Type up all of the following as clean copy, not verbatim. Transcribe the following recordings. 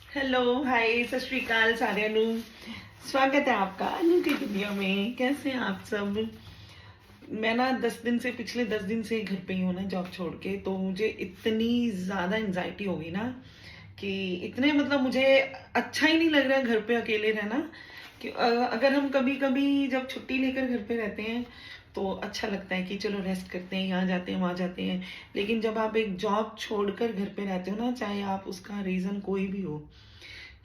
Hello, हाय, सत श्री अकाल साਰਿਆਂ ਨੂੰ। स्वागत है आपका अनु की दुनिया में। कैसे हैं आप सब? मैं ना 10 दिन से घर पे ही हूँ ना, जॉब छोड़ के। तो मुझे इतनी ज़्यादा एंजाइटी हो गई ना कि इतने मतलब मुझे अच्छा ही नहीं लग रहा है घर पे अकेले रहना। कि अगर हम कभी कभी जब छुट्टी लेकर घर पे रहते हैं तो अच्छा लगता है कि चलो रेस्ट करते हैं, यहाँ जाते हैं वहाँ जाते हैं। लेकिन जब आप एक जॉब छोड़कर घर पे रहते हो ना, चाहे आप उसका रीज़न कोई भी हो,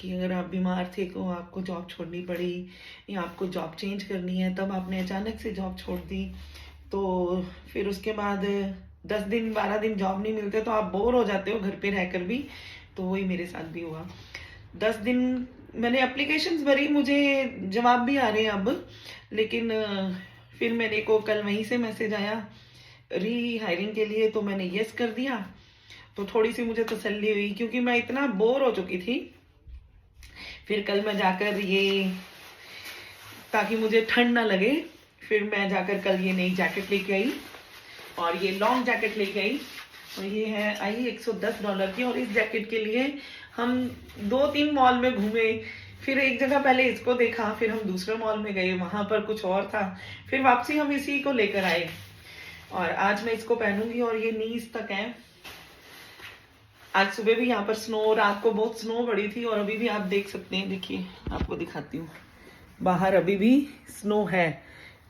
कि अगर आप बीमार थे तो आपको जॉब छोड़नी पड़ी, या आपको जॉब चेंज करनी है तब आपने अचानक से जॉब छोड़ दी, तो फिर उसके बाद 10 दिन 12 दिन जॉब नहीं मिलते तो आप बोर हो जाते हो घर पे रहकर भी। तो वही मेरे साथ भी हुआ। 10 दिन मैंने एप्लीकेशंस भरी, मुझे जवाब भी आ रहे हैं अब। लेकिन फिर मेरे को कल वहीं से मैसेज आया री हायरिंग के लिए, तो मैंने यस कर दिया। तो थोड़ी सी मुझे तसल्ली हुई क्योंकि मैं इतना बोर हो चुकी थी। फिर कल मैं जाकर ये, ताकि मुझे ठंड ना लगे, फिर मैं जाकर कल ये नई जैकेट लेके आई और ये लॉन्ग जैकेट लेके आई। और ये है आई $110 की। और इस जैकेट के लिए हम 2-3 मॉल में घूमे। फिर एक जगह पहले इसको देखा, फिर हम दूसरे मॉल में गए, वहां पर कुछ और था। फिर वापसी हम इसी को लेकर आए और आज मैं इसको पहनूंगी। और ये नीज तक है। आज सुबह भी यहाँ पर स्नो, रात को बहुत स्नो पड़ी थी और अभी भी आप देख सकते हैं। देखिए आपको दिखाती हूँ, बाहर अभी भी स्नो है।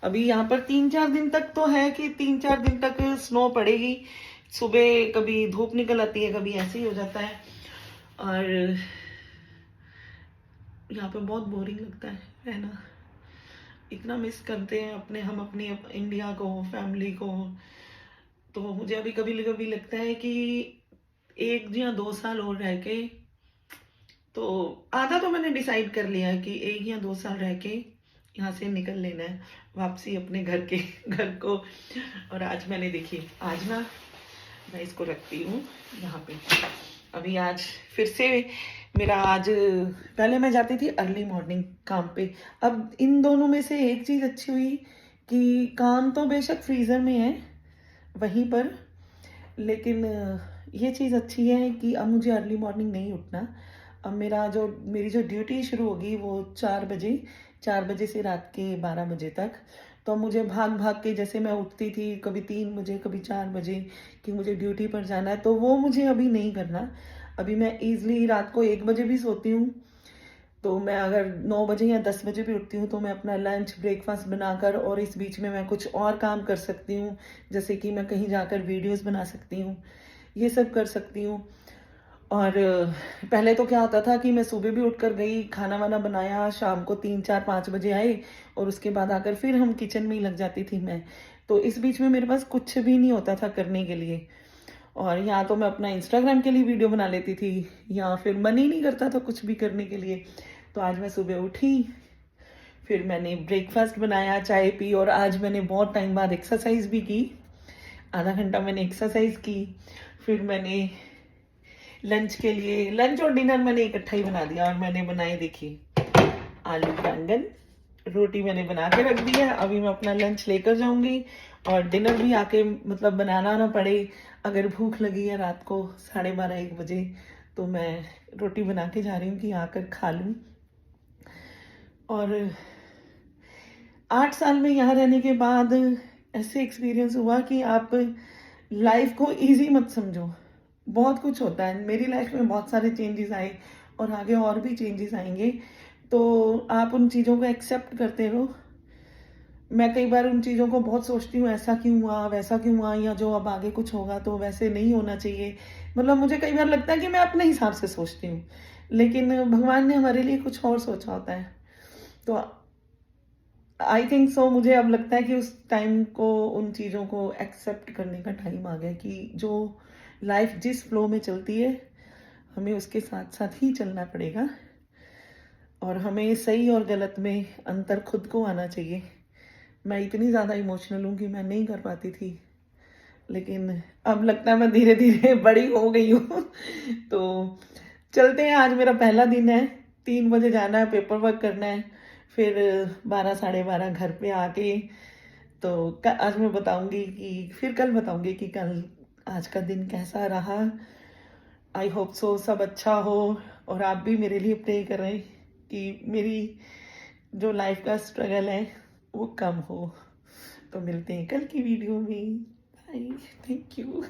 अभी यहाँ पर 3-4 दिन तक तो है कि 3-4 दिन तक स्नो पड़ेगी। सुबह कभी धूप निकल आती है, कभी ऐसे ही हो जाता है। और यहाँ पे बहुत बोरिंग लगता है ना। इतना मिस करते हैं हम अपनी इंडिया को, फैमिली को। तो मुझे अभी कभी कभी लगता है कि 1 या 2 साल और रह के, तो आधा तो मैंने डिसाइड कर लिया है कि 1 या 2 साल रह के यहाँ से निकल लेना है वापसी अपने घर को। और आज मैंने देखी, आज ना मैं इसको रखती हूँ यहाँ पे। अभी आज फिर से मेरा आज, पहले मैं जाती थी अर्ली मॉर्निंग काम पे। अब इन दोनों में से एक चीज़ अच्छी हुई कि काम तो बेशक फ्रीज़र में है वहीं पर, लेकिन ये चीज़ अच्छी है कि अब मुझे अर्ली मॉर्निंग नहीं उठना। अब मेरी जो ड्यूटी शुरू होगी वो 4 बजे, 4 बजे से रात के 12 बजे तक। तो मुझे भाग भाग के, जैसे मैं उठती थी कभी 3 बजे कभी 4 बजे, कि मुझे ड्यूटी पर जाना है, तो वो मुझे अभी नहीं करना। अभी मैं ईजिली रात को 1 बजे भी सोती हूँ। तो मैं अगर 9 बजे या 10 बजे भी उठती हूँ तो मैं अपना लंच ब्रेकफास्ट बनाकर, और इस बीच में मैं कुछ और काम कर सकती हूँ। जैसे कि मैं कहीं जाकर वीडियोस बना सकती हूँ, ये सब कर सकती हूँ। और पहले तो क्या होता था कि मैं सुबह भी उठकर गई, खाना वाना बनाया, शाम को 3-4-5 बजे आए और उसके बाद आकर फिर हम किचन में ही लग जाती थी मैं। तो इस बीच में मेरे पास कुछ भी नहीं होता था करने के लिए। और या तो मैं अपना इंस्टाग्राम के लिए वीडियो बना लेती थी, या फिर मन ही नहीं करता था कुछ भी करने के लिए। तो आज मैं सुबह उठी, फिर मैंने ब्रेकफास्ट बनाया, चाय पी, और आज मैंने बहुत टाइम बाद एक्सरसाइज भी की। आधा घंटा मैंने एक्सरसाइज की। फिर मैंने लंच के लिए, लंच और डिनर मैंने इकट्ठा ही बना दिया। और मैंने बनाए, देखिए, आलू बैंगन। रोटी मैंने बना के रख दी है, अभी मैं अपना लंच लेकर जाऊंगी। और डिनर भी आके मतलब बनाना ना पड़े। अगर भूख लगी है रात को 12:30-1 बजे, तो मैं रोटी बना के जा रही हूँ कि आकर खा लूँ। और 8 साल में यहाँ रहने के बाद ऐसे एक्सपीरियंस हुआ कि आप लाइफ को इजी मत समझो। बहुत कुछ होता है, मेरी लाइफ में बहुत सारे चेंजेस आए और आगे और भी चेंजेस आएंगे। तो आप उन चीज़ों को एक्सेप्ट करते रहो। मैं कई बार उन चीज़ों को बहुत सोचती हूँ, ऐसा क्यों हुआ, वैसा क्यों हुआ, या जो अब आगे कुछ होगा तो वैसे नहीं होना चाहिए। मतलब मुझे कई बार लगता है कि मैं अपने हिसाब से सोचती हूँ, लेकिन भगवान ने हमारे लिए कुछ और सोचा होता है। तो आई थिंक सो, मुझे अब लगता है कि उस टाइम को, उन चीज़ों को एक्सेप्ट करने का टाइम आ गया कि जो लाइफ जिस फ्लो में चलती है, हमें उसके साथ साथ ही चलना पड़ेगा। और हमें सही और गलत में अंतर खुद को आना चाहिए। मैं इतनी ज़्यादा इमोशनल हूँ कि मैं नहीं कर पाती थी, लेकिन अब लगता है मैं धीरे धीरे बड़ी हो गई हूँ। तो चलते हैं। आज मेरा पहला दिन है, 3 बजे जाना है, पेपर वर्क करना है। फिर 12-12:30 घर पे आके, तो आज मैं बताऊंगी कि, फिर कल बताऊंगी कि कल आज का दिन कैसा रहा। आई होप सो सब अच्छा हो। और आप भी मेरे लिए प्रे करें कि मेरी जो लाइफ का स्ट्रगल है वो कम हो। तो मिलते हैं कल की वीडियो में। Bye, thank you.